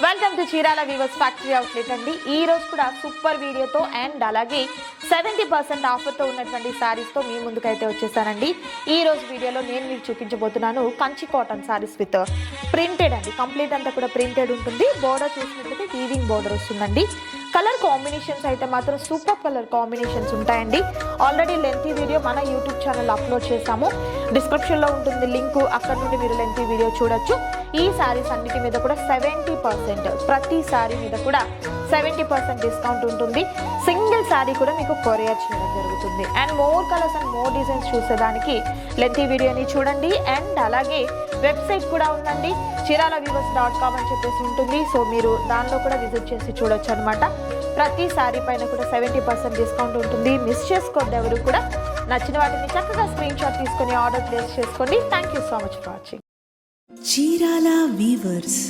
Welcome to Chirala weavers factory outlet అండి. ఈ రోజు కూడా సూపర్ వీడియోతో అండ్ అలాగే 70% ఆఫర్తో ఉన్నటువంటి శారీస్తో మీ ముందుకైతే వచ్చేసానండి. ఈ రోజు వీడియోలో నేను మీకు చూపించబోతున్నాను Kanchi cotton saris with printed అండి. కంప్లీట్ అంతా కూడా ప్రింటెడ్ ఉంటుంది. బోర్డర్ చూసినట్లయితే వీవింగ్ బోర్డర్ వస్తుందండి. కలర్ కాంబినేషన్స్ అయితే మాత్రం సూపర్ కలర్ కాంబినేషన్స్ ఉంటాయండి. ఆల్రెడీ లెంతీ వీడియో మన యూట్యూబ్ ఛానల్ అప్లోడ్ చేశాము. డిస్క్రిప్షన్లో ఉంటుంది లింక్, అక్కడ నుండి మీరు లెంతీ వీడియో చూడొచ్చు. ఈ శారీస్ అన్నిటి మీద కూడా 70%, ప్రతి శారీ మీద కూడా 70% డిస్కౌంట్ ఉంటుంది. సింగిల్ శారీ కూడా మీకు కొరియర్ చేయడం జరుగుతుంది. And more colours and more designs చూసేదానికి లెంతీ వీడియోని చూడండి. అండ్ అలాగే వెబ్సైట్ కూడా ఉందండి, chiralaweavers.com అని చెప్పేసి ఉంటుంది. సో మీరు దానిలో కూడా విజిట్ చేసి చూడొచ్చు అనమాట. ప్రతి శారీ పైన కూడా 70% డిస్కౌంట్ ఉంటుంది. మిస్ చేసుకోవద్దు ఎవరు కూడా. నచ్చిన వాటిని చక్కగా స్క్రీన్ షాట్ తీసుకొని ఆర్డర్ ప్లేస్ చేసుకోండి. Thank you so much for watching. Chirala weavers.